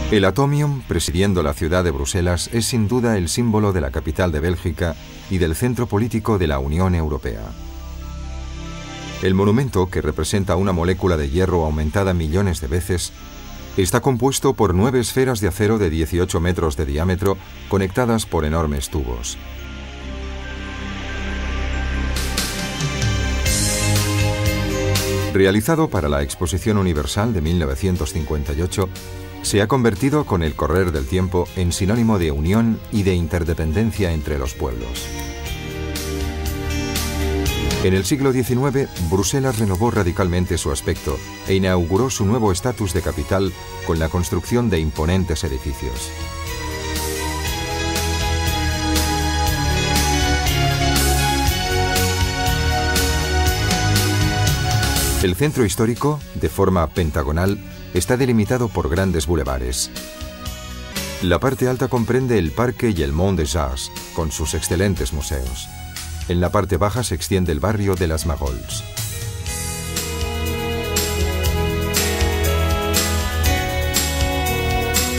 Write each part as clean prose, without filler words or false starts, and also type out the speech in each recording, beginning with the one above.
El Atomium, presidiendo la ciudad de Bruselas, es sin duda el símbolo de la capital de Bélgica y del centro político de la Unión Europea. El monumento, que representa una molécula de hierro aumentada millones de veces, está compuesto por 9 esferas de acero de 18 metros de diámetro conectadas por enormes tubos. Realizado para la Exposición Universal de 1958, se ha convertido con el correr del tiempo en sinónimo de unión y de interdependencia entre los pueblos. En el siglo XIX, Bruselas renovó radicalmente su aspecto e inauguró su nuevo estatus de capital con la construcción de imponentes edificios. El centro histórico, de forma pentagonal, está delimitado por grandes bulevares. La parte alta comprende el Parque y el Mont des Arts, con sus excelentes museos. En la parte baja se extiende el barrio de las Marolles.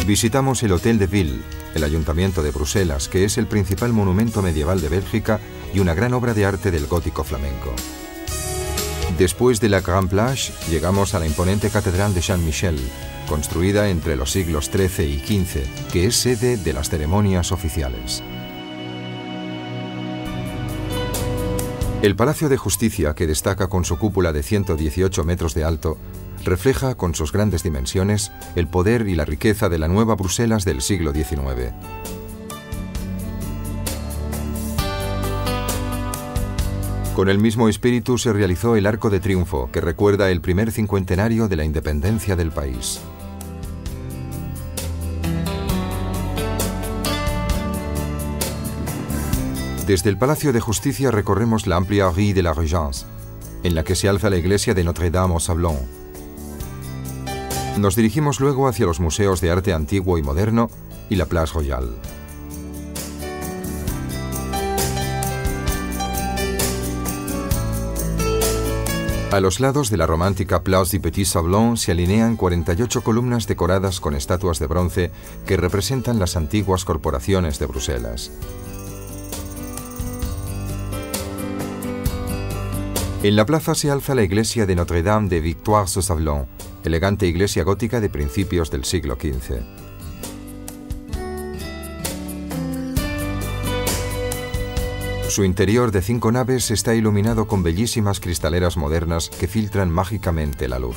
Visitamos el Hôtel de Ville, el Ayuntamiento de Bruselas, que es el principal monumento medieval de Bélgica y una gran obra de arte del gótico flamenco. Después de la Grande Plage, llegamos a la imponente Catedral de Saint-Michel, construida entre los siglos XIII y XV, que es sede de las ceremonias oficiales. El Palacio de Justicia, que destaca con su cúpula de 118 metros de alto, refleja con sus grandes dimensiones el poder y la riqueza de la nueva Bruselas del siglo XIX. Con el mismo espíritu se realizó el Arco de Triunfo, que recuerda el primer cincuentenario de la independencia del país. Desde el Palacio de Justicia recorremos la amplia Rue de la Régence, en la que se alza la iglesia de Notre-Dame-aux-Sablons. Nos dirigimos luego hacia los museos de arte antiguo y moderno y la Place Royale. A los lados de la romántica Place du Petit Sablon se alinean 48 columnas decoradas con estatuas de bronce que representan las antiguas corporaciones de Bruselas. En la plaza se alza la iglesia de Notre-Dame de Victoire-sur-Sablon, elegante iglesia gótica de principios del siglo XV. Su interior de 5 naves está iluminado con bellísimas cristaleras modernas que filtran mágicamente la luz.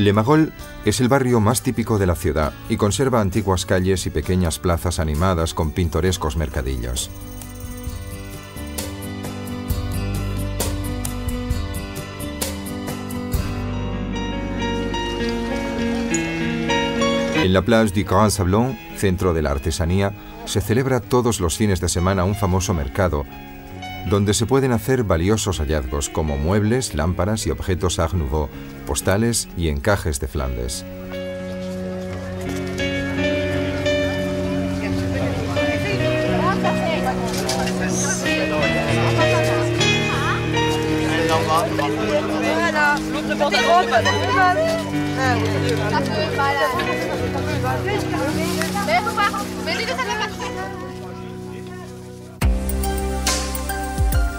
Le Marolles es el barrio más típico de la ciudad y conserva antiguas calles y pequeñas plazas animadas con pintorescos mercadillos. En la Place du Grand Sablon, centro de la artesanía, se celebra todos los fines de semana un famoso mercado donde se pueden hacer valiosos hallazgos como muebles, lámparas y objetos Art Nouveau, postales y encajes de Flandes.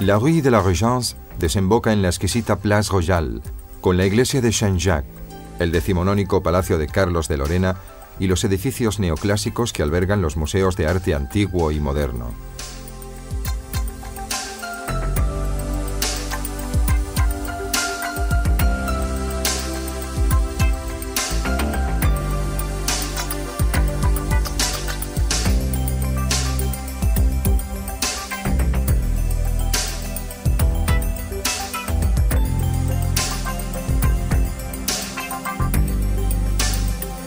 La Rue de la Régence desemboca en la exquisita Place Royale, con la iglesia de Saint-Jacques, el decimonónico Palacio de Carlos de Lorena y los edificios neoclásicos que albergan los museos de arte antiguo y moderno.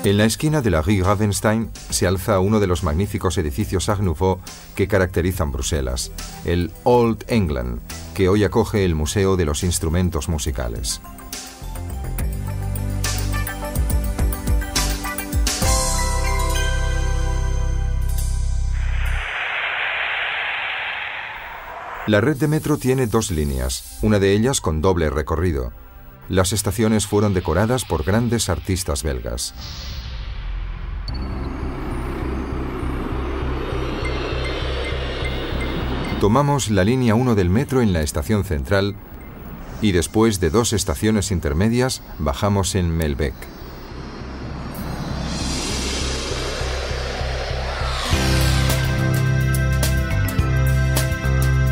En la esquina de la rue Ravenstein se alza uno de los magníficos edificios Art Nouveau que caracterizan Bruselas, el Old England, que hoy acoge el Museo de los Instrumentos Musicales. La red de metro tiene dos líneas, una de ellas con doble recorrido. Las estaciones fueron decoradas por grandes artistas belgas. Tomamos la línea 1 del metro en la estación central y después de dos estaciones intermedias bajamos en Melbeck.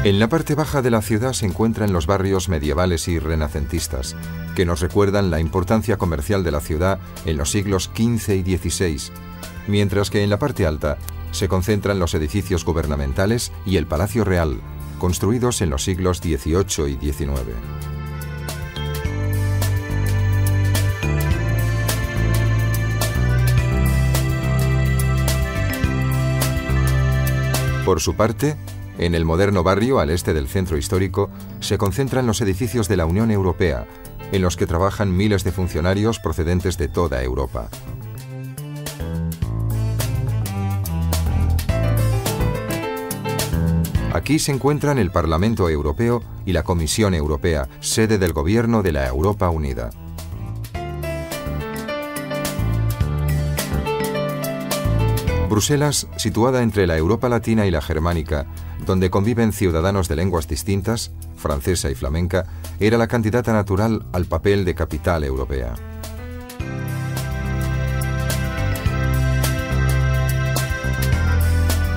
En la parte baja de la ciudad se encuentran los barrios medievales y renacentistas, que nos recuerdan la importancia comercial de la ciudad en los siglos XV y XVI, mientras que en la parte alta se concentran los edificios gubernamentales y el Palacio Real, construidos en los siglos XVIII y XIX. Por su parte, en el moderno barrio al este del centro histórico se concentran los edificios de la Unión Europea, en los que trabajan miles de funcionarios procedentes de toda Europa. Aquí se encuentran el Parlamento Europeo y la Comisión Europea, sede del Gobierno de la Europa Unida. Bruselas, situada entre la Europa latina y la germánica, donde conviven ciudadanos de lenguas distintas, francesa y flamenca, era la candidata natural al papel de capital europea.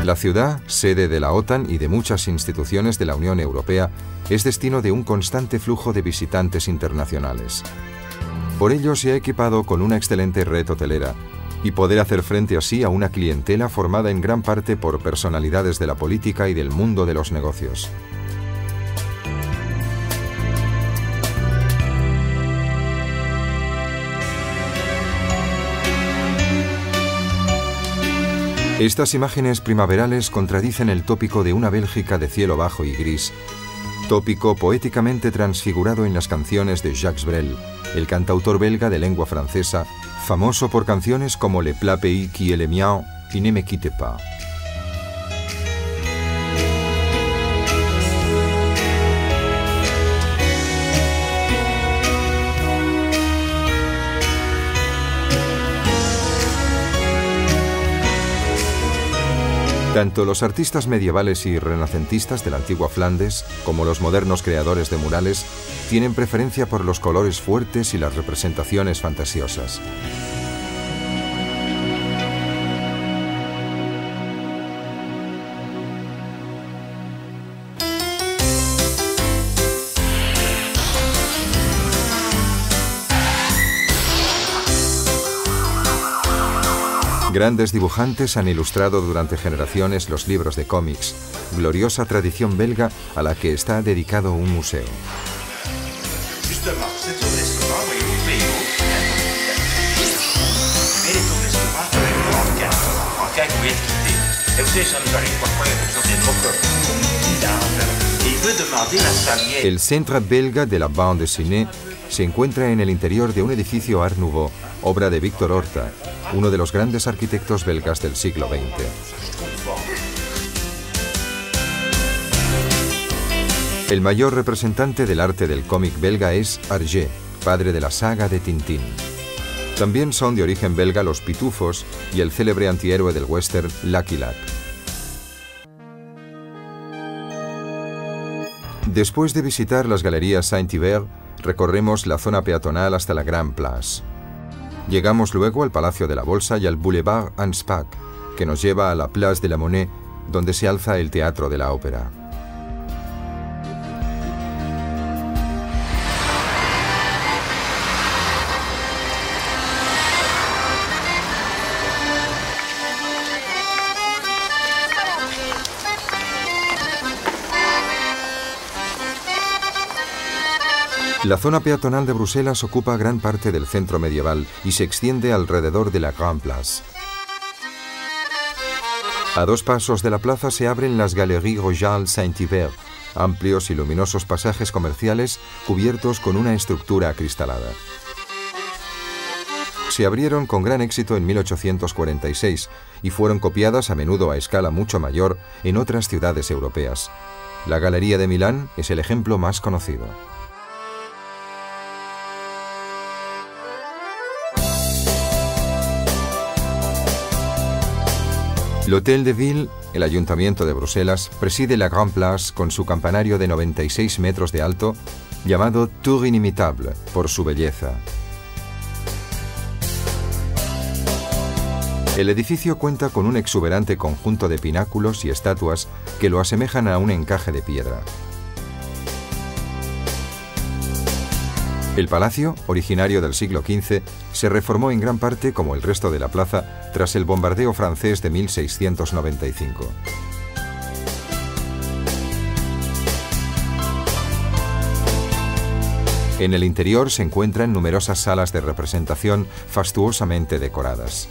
La ciudad, sede de la OTAN y de muchas instituciones de la Unión Europea, es destino de un constante flujo de visitantes internacionales. Por ello se ha equipado con una excelente red hotelera y poder hacer frente así a una clientela formada en gran parte por personalidades de la política y del mundo de los negocios. Estas imágenes primaverales contradicen el tópico de una Bélgica de cielo bajo y gris, tópico poéticamente transfigurado en las canciones de Jacques Brel, el cantautor belga de lengua francesa, famoso por canciones como Le plat pays qui est le mien y Ne me quitte pas. Tanto los artistas medievales y renacentistas de la antigua Flandes como los modernos creadores de murales tienen preferencia por los colores fuertes y las representaciones fantasiosas. Grandes dibujantes han ilustrado durante generaciones los libros de cómics, gloriosa tradición belga a la que está dedicado un museo. El Centre belga de la bande dessinée se encuentra en el interior de un edificio Art Nouveau, obra de Victor Horta, uno de los grandes arquitectos belgas del siglo XX. El mayor representante del arte del cómic belga es Hergé, padre de la saga de Tintín. También son de origen belga los Pitufos y el célebre antihéroe del western Lucky Luke. Después de visitar las galerías Saint-Hubert, recorremos la zona peatonal hasta la Grand Place. Llegamos luego al Palacio de la Bolsa y al Boulevard Anspach, que nos lleva a la Place de la Monnaie, donde se alza el Teatro de la Ópera. La zona peatonal de Bruselas ocupa gran parte del centro medieval y se extiende alrededor de la Grand Place. A 2 pasos de la plaza se abren las Galeries Royales Saint-Hubert, amplios y luminosos pasajes comerciales cubiertos con una estructura acristalada. Se abrieron con gran éxito en 1846 y fueron copiadas a menudo a escala mucho mayor en otras ciudades europeas. La Galería de Milán es el ejemplo más conocido. L'Hôtel de Ville, el Ayuntamiento de Bruselas, preside la Grand Place con su campanario de 96 metros de alto, llamado Tour Inimitable por su belleza. El edificio cuenta con un exuberante conjunto de pináculos y estatuas que lo asemejan a un encaje de piedra. El palacio, originario del siglo XV, se reformó en gran parte, como el resto de la plaza, tras el bombardeo francés de 1695. En el interior se encuentran numerosas salas de representación fastuosamente decoradas.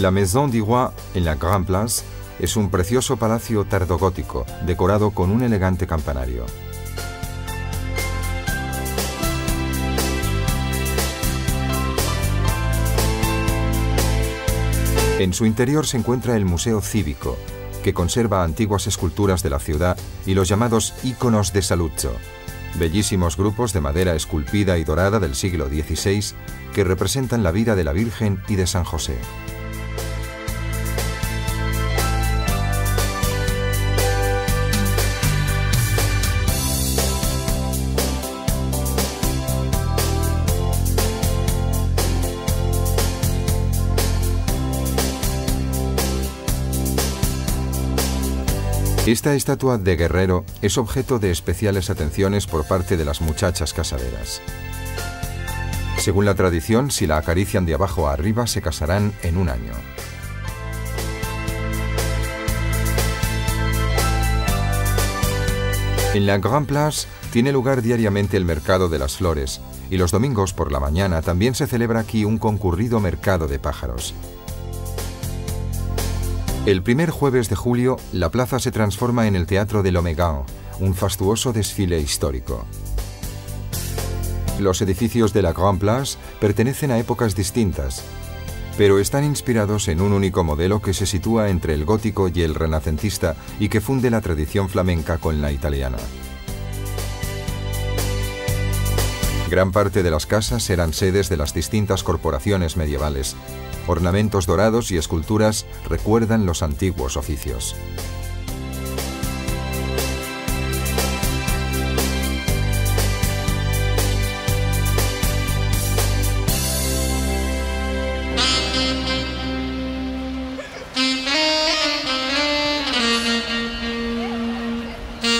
La Maison du Roi, en la Grand Place, es un precioso palacio tardogótico, decorado con un elegante campanario. En su interior se encuentra el Museo Cívico, que conserva antiguas esculturas de la ciudad y los llamados íconos de Saluzzo, bellísimos grupos de madera esculpida y dorada del siglo XVI que representan la vida de la Virgen y de San José. Esta estatua de guerrero es objeto de especiales atenciones por parte de las muchachas casaderas. Según la tradición, si la acarician de abajo a arriba, se casarán en un año. En la Grand Place tiene lugar diariamente el Mercado de las Flores y los domingos por la mañana también se celebra aquí un concurrido mercado de pájaros. El primer jueves de julio, la plaza se transforma en el Teatro de l'Omégan, un fastuoso desfile histórico. Los edificios de la Grand Place pertenecen a épocas distintas, pero están inspirados en un único modelo que se sitúa entre el gótico y el renacentista y que funde la tradición flamenca con la italiana. Gran parte de las casas eran sedes de las distintas corporaciones medievales. Ornamentos dorados y esculturas recuerdan los antiguos oficios.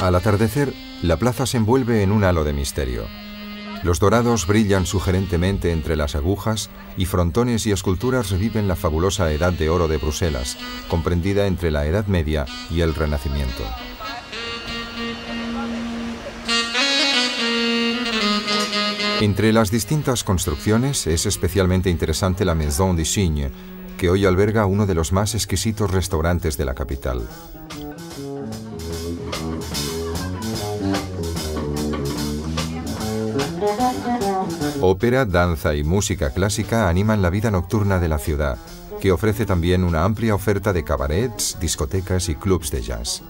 Al atardecer, la plaza se envuelve en un halo de misterio. Los dorados brillan sugerentemente entre las agujas y frontones y esculturas reviven la fabulosa Edad de Oro de Bruselas, comprendida entre la Edad Media y el Renacimiento. Entre las distintas construcciones es especialmente interesante la Maison du Cygne, que hoy alberga uno de los más exquisitos restaurantes de la capital. Ópera, danza y música clásica animan la vida nocturna de la ciudad, que ofrece también una amplia oferta de cabarets, discotecas y clubs de jazz.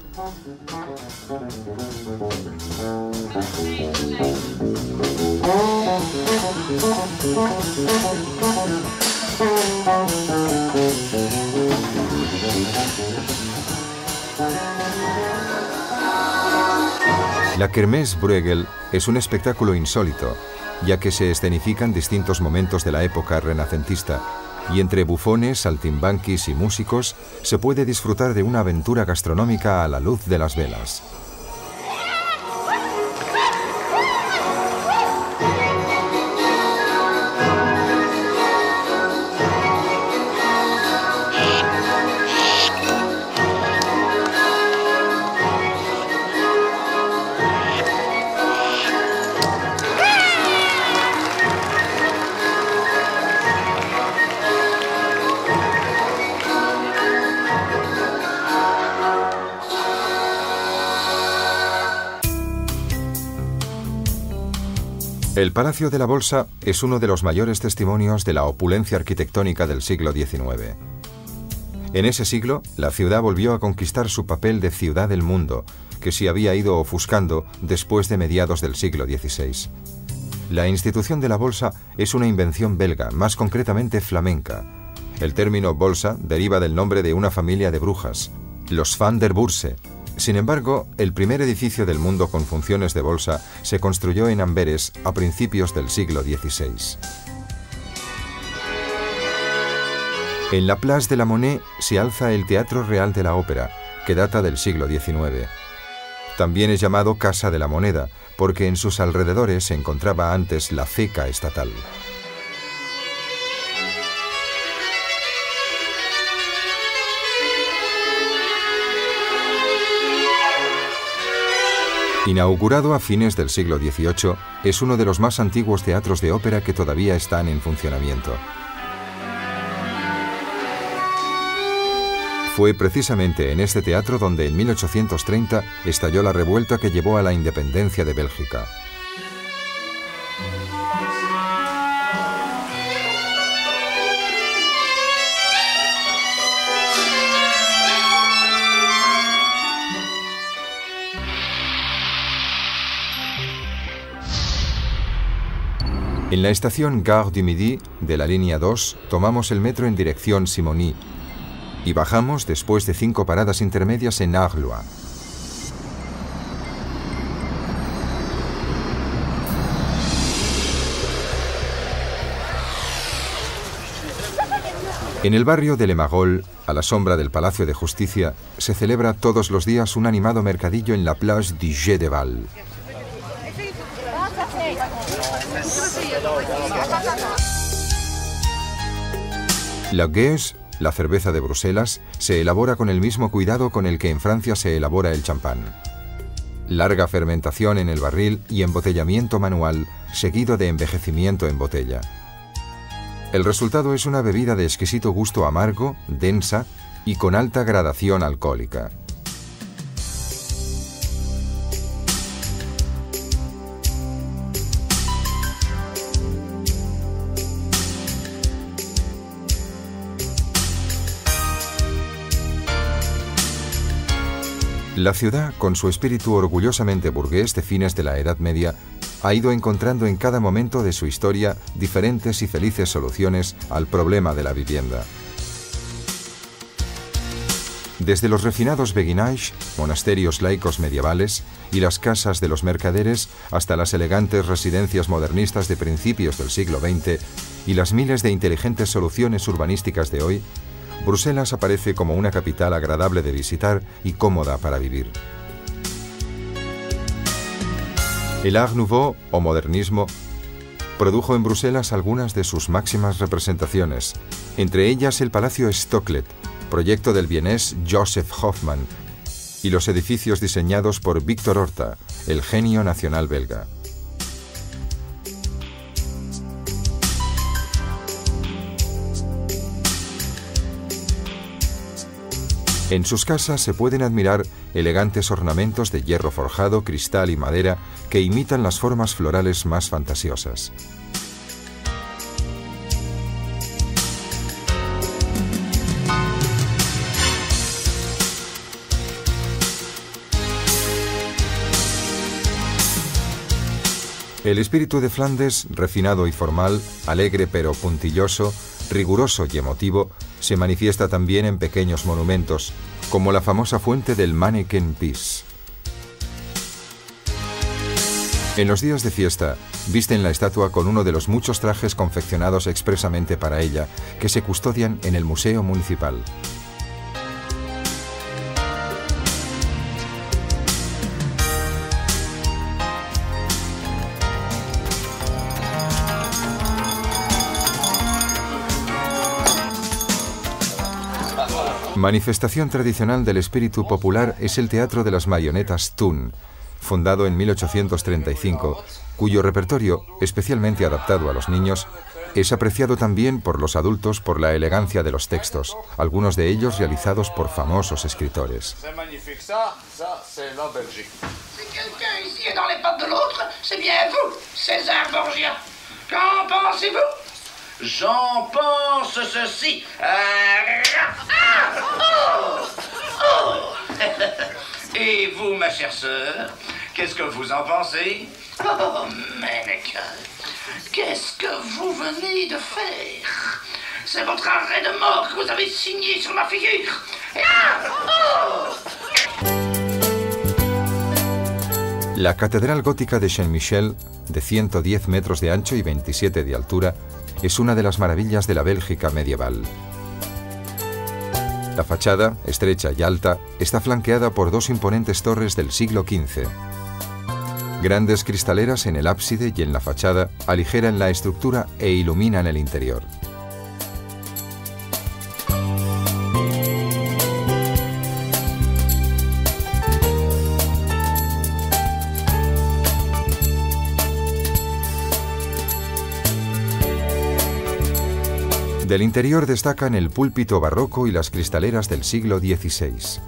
La Kermesse Bruegel es un espectáculo insólito ya que se escenifican distintos momentos de la época renacentista, y entre bufones, saltimbanquis y músicos se puede disfrutar de una aventura gastronómica a la luz de las velas. El Palacio de la Bolsa es uno de los mayores testimonios de la opulencia arquitectónica del siglo XIX. En ese siglo, la ciudad volvió a conquistar su papel de ciudad del mundo, que se había ido ofuscando después de mediados del siglo XVI. La institución de la Bolsa es una invención belga, más concretamente flamenca. El término bolsa deriva del nombre de una familia de brujas, los Van der Bourse. Sin embargo, el primer edificio del mundo con funciones de bolsa se construyó en Amberes a principios del siglo XVI. En la Place de la Monnaie se alza el Teatro Real de la Ópera, que data del siglo XIX. También es llamado Casa de la Moneda, porque en sus alrededores se encontraba antes la ceca estatal. Inaugurado a fines del siglo XVIII, es uno de los más antiguos teatros de ópera que todavía están en funcionamiento. Fue precisamente en este teatro donde en 1830 estalló la revuelta que llevó a la independencia de Bélgica. En la estación Gare du Midi de la línea 2 tomamos el metro en dirección Simony y bajamos después de 5 paradas intermedias en Arlois. En el barrio de Le Marolles, a la sombra del Palacio de Justicia, se celebra todos los días un animado mercadillo en la Place du Jeu de Val. La Gueuze, la cerveza de Bruselas, se elabora con el mismo cuidado con el que en Francia se elabora el champán. Larga fermentación en el barril y embotellamiento manual, seguido de envejecimiento en botella. El resultado es una bebida de exquisito gusto amargo, densa y con alta gradación alcohólica. La ciudad, con su espíritu orgullosamente burgués de fines de la Edad Media, ha ido encontrando en cada momento de su historia diferentes y felices soluciones al problema de la vivienda. Desde los refinados beguinages, monasterios laicos medievales y las casas de los mercaderes hasta las elegantes residencias modernistas de principios del siglo XX y las miles de inteligentes soluciones urbanísticas de hoy, Bruselas aparece como una capital agradable de visitar y cómoda para vivir. El Art Nouveau, o modernismo, produjo en Bruselas algunas de sus máximas representaciones, entre ellas el Palacio Stocklet, proyecto del vienés Joseph Hoffmann, y los edificios diseñados por Victor Horta, el genio nacional belga. En sus casas se pueden admirar elegantes ornamentos de hierro forjado, cristal y madera que imitan las formas florales más fantasiosas. El espíritu de Flandes, refinado y formal, alegre pero puntilloso, riguroso y emotivo, se manifiesta también en pequeños monumentos, como la famosa fuente del Manneken Pis. En los días de fiesta, visten la estatua con uno de los muchos trajes confeccionados expresamente para ella, que se custodian en el Museo Municipal. Manifestación tradicional del espíritu popular es el teatro de las marionetas Thun, fundado en 1835, cuyo repertorio, especialmente adaptado a los niños, es apreciado también por los adultos por la elegancia de los textos, algunos de ellos realizados por famosos escritores. J'en pense ceci. Et vous, ma chère sœur, qu'est-ce que vous en pensez? Oh, Méneke, qu'est-ce que vous venez de faire? C'est votre arrêt de mort que vous avez signé sur ma figure. La Catedral Gótica de Saint-Michel, de 110 metros de ancho y 27 de altura, es una de las maravillas de la Bélgica medieval. La fachada, estrecha y alta, está flanqueada por dos imponentes torres del siglo XV. Grandes cristaleras en el ábside y en la fachada aligeran la estructura e iluminan el interior. Del interior destacan el púlpito barroco y las cristaleras del siglo XVI.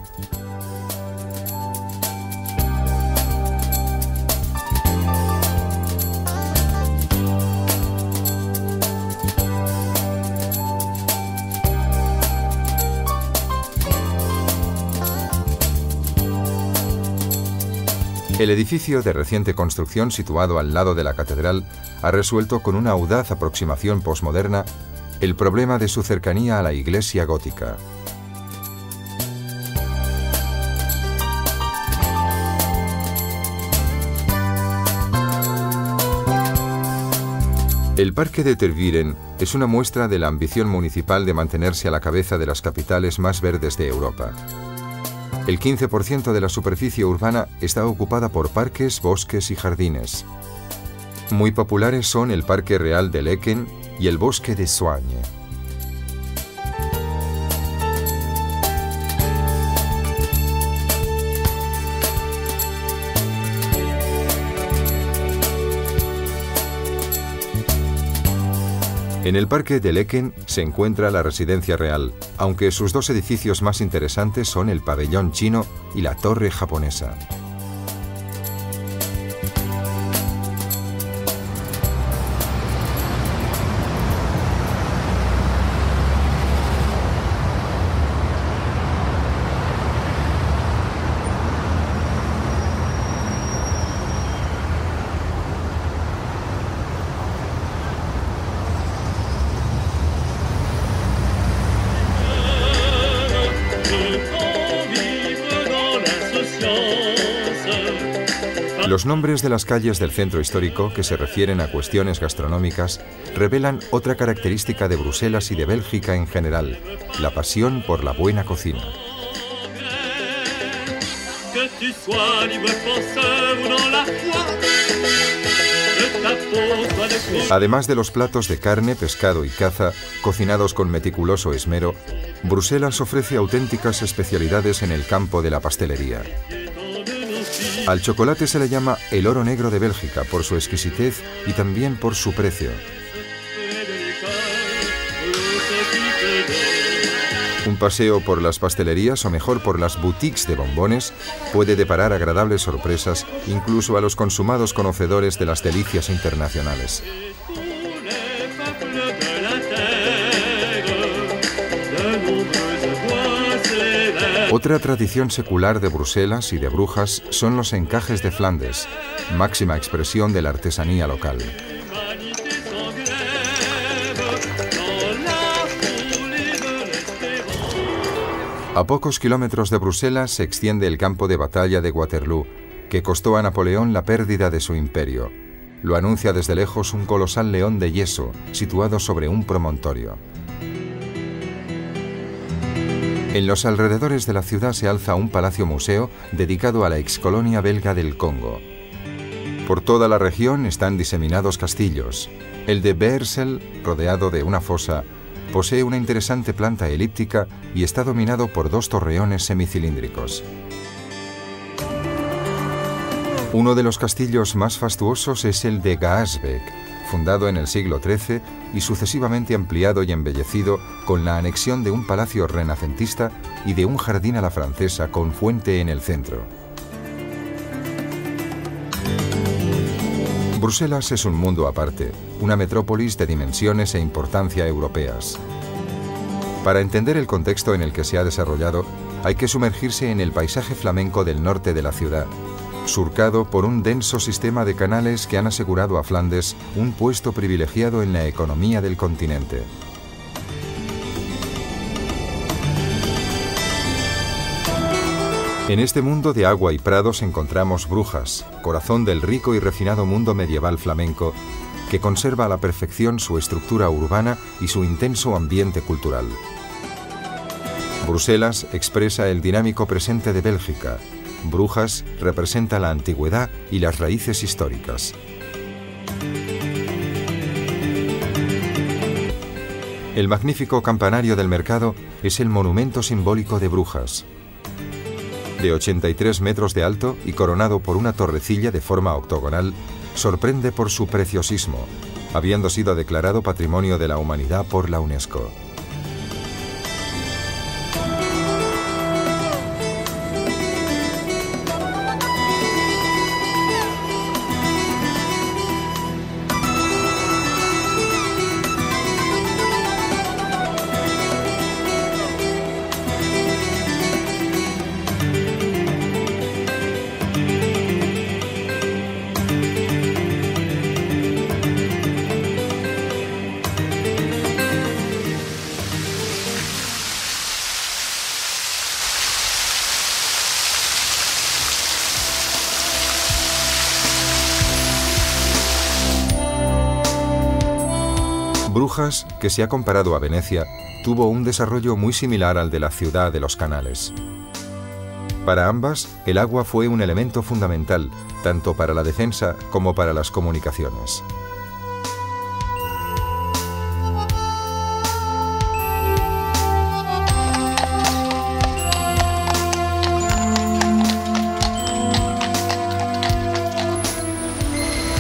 El edificio de reciente construcción situado al lado de la catedral ha resuelto con una audaz aproximación posmoderna el problema de su cercanía a la iglesia gótica. El Parque de Tervuren es una muestra de la ambición municipal de mantenerse a la cabeza de las capitales más verdes de Europa. El 15% de la superficie urbana está ocupada por parques, bosques y jardines. Muy populares son el Parque Real de Laeken y el Bosque de Soignes. En el Parque de Laeken se encuentra la residencia real, aunque sus dos edificios más interesantes son el pabellón chino y la torre japonesa. Los nombres de las calles del centro histórico que se refieren a cuestiones gastronómicas revelan otra característica de Bruselas y de Bélgica en general, la pasión por la buena cocina. Además de los platos de carne, pescado y caza, cocinados con meticuloso esmero, Bruselas ofrece auténticas especialidades en el campo de la pastelería. Al chocolate se le llama el oro negro de Bélgica por su exquisitez y también por su precio. Un paseo por las pastelerías o mejor por las boutiques de bombones puede deparar agradables sorpresas incluso a los consumados conocedores de las delicias internacionales. Otra tradición secular de Bruselas y de Brujas son los encajes de Flandes, máxima expresión de la artesanía local. A pocos kilómetros de Bruselas se extiende el campo de batalla de Waterloo, que costó a Napoleón la pérdida de su imperio. Lo anuncia desde lejos un colosal león de yeso situado sobre un promontorio. En los alrededores de la ciudad se alza un palacio museo dedicado a la excolonia belga del Congo. Por toda la región están diseminados castillos. El de Beersel, rodeado de una fosa, posee una interesante planta elíptica y está dominado por 2 torreones semicilíndricos. Uno de los castillos más fastuosos es el de Gaasbeek, fundado en el siglo XIII y sucesivamente ampliado y embellecido con la anexión de un palacio renacentista y de un jardín a la francesa con fuente en el centro. Bruselas es un mundo aparte, una metrópolis de dimensiones e importancia europeas. Para entender el contexto en el que se ha desarrollado, hay que sumergirse en el paisaje flamenco del norte de la ciudad, surcado por un denso sistema de canales que han asegurado a Flandes un puesto privilegiado en la economía del continente. En este mundo de agua y prados encontramos Brujas, corazón del rico y refinado mundo medieval flamenco, que conserva a la perfección su estructura urbana y su intenso ambiente cultural. Bruselas expresa el dinámico presente de Bélgica. Brujas representa la antigüedad y las raíces históricas. El magnífico campanario del mercado es el monumento simbólico de Brujas. De 83 metros de alto y coronado por una torrecilla de forma octogonal, sorprende por su preciosismo, habiendo sido declarado Patrimonio de la Humanidad por la UNESCO. Brujas, que se ha comparado a Venecia, tuvo un desarrollo muy similar al de la ciudad de los canales. Para ambas, el agua fue un elemento fundamental, tanto para la defensa como para las comunicaciones.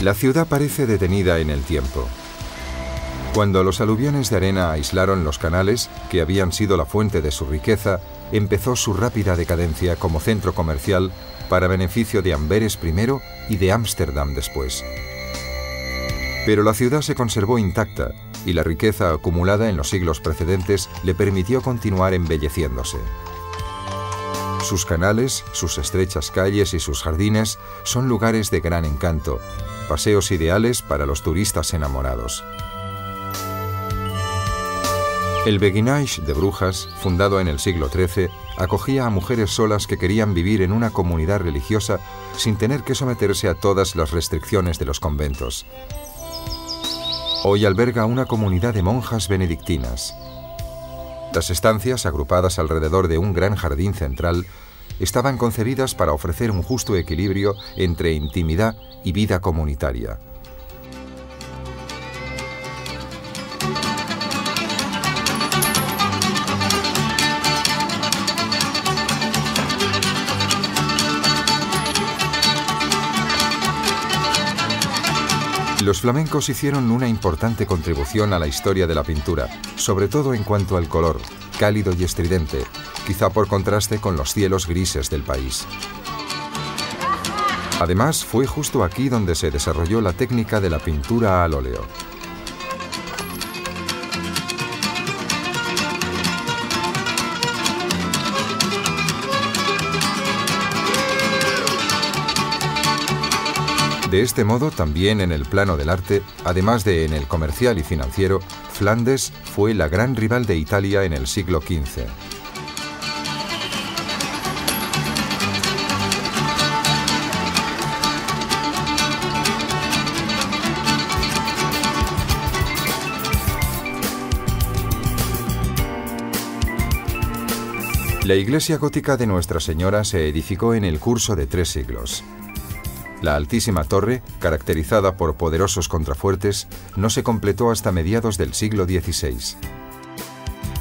La ciudad parece detenida en el tiempo. Cuando los aluviones de arena aislaron los canales, que habían sido la fuente de su riqueza, empezó su rápida decadencia como centro comercial para beneficio de Amberes primero y de Ámsterdam después. Pero la ciudad se conservó intacta y la riqueza acumulada en los siglos precedentes le permitió continuar embelleciéndose. Sus canales, sus estrechas calles y sus jardines son lugares de gran encanto, paseos ideales para los turistas enamorados. El Beguinage de Brujas, fundado en el siglo XIII, acogía a mujeres solas que querían vivir en una comunidad religiosa sin tener que someterse a todas las restricciones de los conventos. Hoy alberga una comunidad de monjas benedictinas. Las estancias, agrupadas alrededor de un gran jardín central, estaban concebidas para ofrecer un justo equilibrio entre intimidad y vida comunitaria. Los flamencos hicieron una importante contribución a la historia de la pintura, sobre todo en cuanto al color, cálido y estridente, quizá por contraste con los cielos grises del país. Además, fue justo aquí donde se desarrolló la técnica de la pintura al óleo. De este modo, también en el plano del arte, además de en el comercial y financiero, Flandes fue la gran rival de Italia en el siglo XV. La iglesia gótica de Nuestra Señora se edificó en el curso de 3 siglos. La altísima torre, caracterizada por poderosos contrafuertes, no se completó hasta mediados del siglo XVI.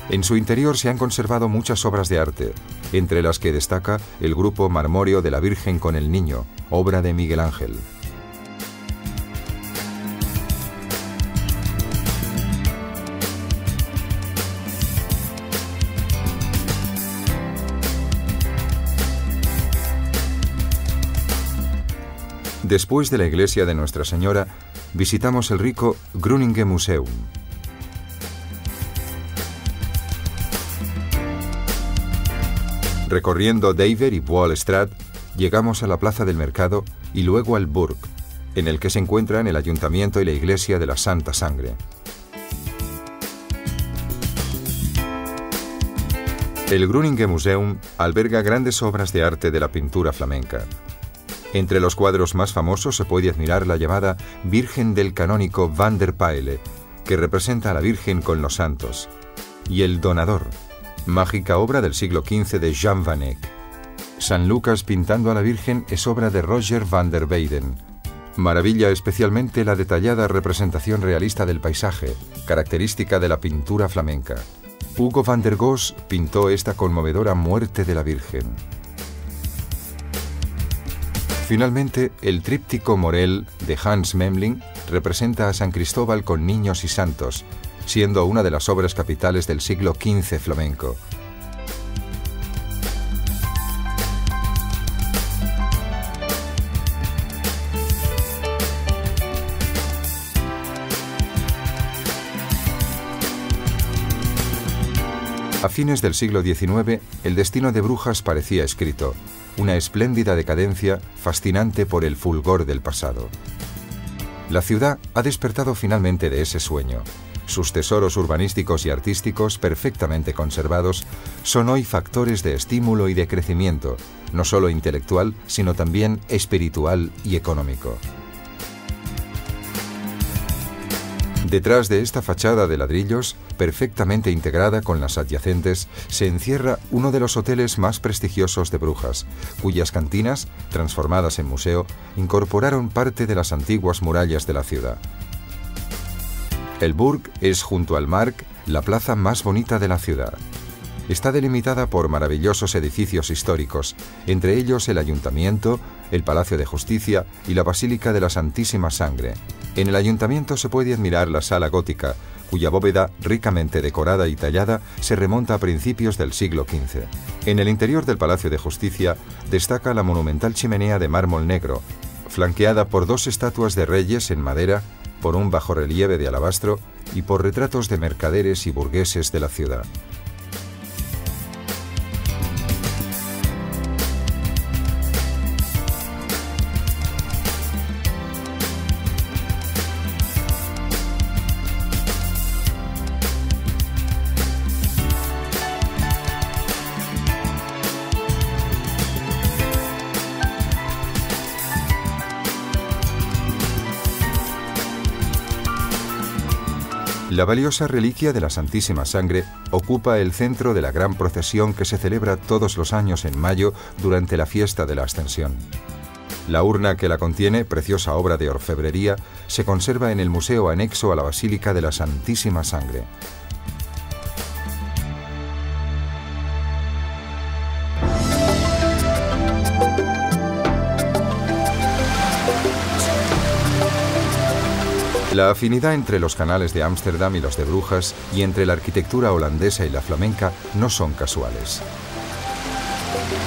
En su interior se han conservado muchas obras de arte, entre las que destaca el grupo marmóreo de la Virgen con el Niño, obra de Miguel Ángel. Después de la iglesia de Nuestra Señora, visitamos el rico Groningen Museum. Recorriendo Deventer y Wall Street, llegamos a la plaza del mercado y luego al Burg, en el que se encuentran el ayuntamiento y la iglesia de la Santa Sangre. El Groningen Museum alberga grandes obras de arte de la pintura flamenca. Entre los cuadros más famosos se puede admirar la llamada Virgen del canónico Van der Pijl, que representa a la Virgen con los santos, y El Donador, mágica obra del siglo XV de Jan van Eyck. San Lucas pintando a la Virgen es obra de Roger van der Weyden. Maravilla especialmente la detallada representación realista del paisaje, característica de la pintura flamenca. Hugo van der Goes pintó esta conmovedora muerte de la Virgen. Finalmente, el tríptico Morel de Hans Memling representa a San Cristóbal con niños y santos, siendo una de las obras capitales del siglo XV flamenco. A fines del siglo XIX, el destino de Brujas parecía escrito, una espléndida decadencia fascinante por el fulgor del pasado. La ciudad ha despertado finalmente de ese sueño. Sus tesoros urbanísticos y artísticos, perfectamente conservados, son hoy factores de estímulo y de crecimiento, no solo intelectual, sino también espiritual y económico. Detrás de esta fachada de ladrillos, perfectamente integrada con las adyacentes, se encierra uno de los hoteles más prestigiosos de Brujas, cuyas cantinas, transformadas en museo, incorporaron parte de las antiguas murallas de la ciudad. El Burg es, junto al Markt, la plaza más bonita de la ciudad. Está delimitada por maravillosos edificios históricos, entre ellos el Ayuntamiento, el Palacio de Justicia y la Basílica de la Santísima Sangre. En el Ayuntamiento se puede admirar la Sala Gótica, cuya bóveda, ricamente decorada y tallada, se remonta a principios del siglo XV. En el interior del Palacio de Justicia destaca la monumental chimenea de mármol negro, flanqueada por 2 estatuas de reyes en madera, por un bajorrelieve de alabastro y por retratos de mercaderes y burgueses de la ciudad. La valiosa reliquia de la Santísima Sangre ocupa el centro de la gran procesión que se celebra todos los años en mayo durante la fiesta de la Ascensión. La urna que la contiene, preciosa obra de orfebrería, se conserva en el museo anexo a la Basílica de la Santísima Sangre. La afinidad entre los canales de Ámsterdam y los de Brujas y entre la arquitectura holandesa y la flamenca no son casuales.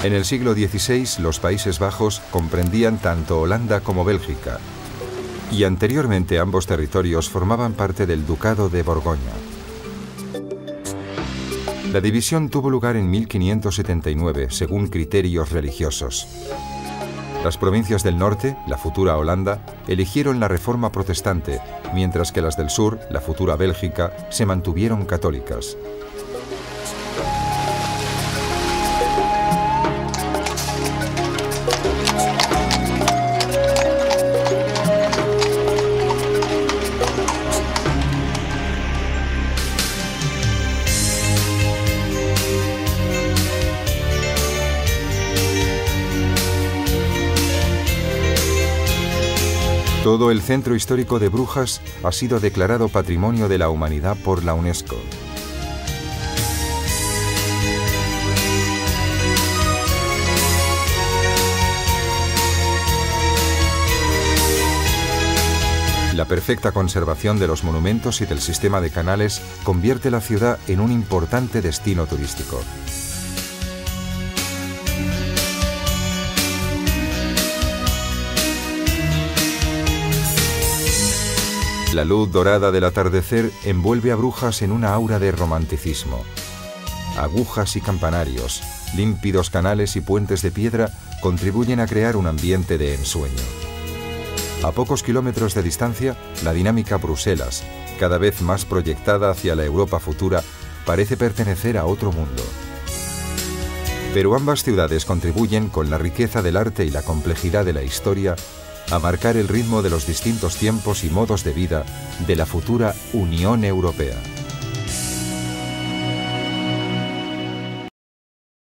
En el siglo XVI los Países Bajos comprendían tanto Holanda como Bélgica y anteriormente ambos territorios formaban parte del Ducado de Borgoña. La división tuvo lugar en 1579 según criterios religiosos. Las provincias del norte, la futura Holanda, eligieron la reforma protestante, mientras que las del sur, la futura Bélgica, se mantuvieron católicas. Todo el centro histórico de Brujas ha sido declarado Patrimonio de la Humanidad por la UNESCO. La perfecta conservación de los monumentos y del sistema de canales convierte la ciudad en un importante destino turístico. La luz dorada del atardecer envuelve a Brujas en una aura de romanticismo. Agujas y campanarios, límpidos canales y puentes de piedra contribuyen a crear un ambiente de ensueño. A pocos kilómetros de distancia, la dinámica Bruselas, cada vez más proyectada hacia la Europa futura, parece pertenecer a otro mundo. Pero ambas ciudades contribuyen, con la riqueza del arte y la complejidad de la historia, a marcar el ritmo de los distintos tiempos y modos de vida de la futura Unión Europea.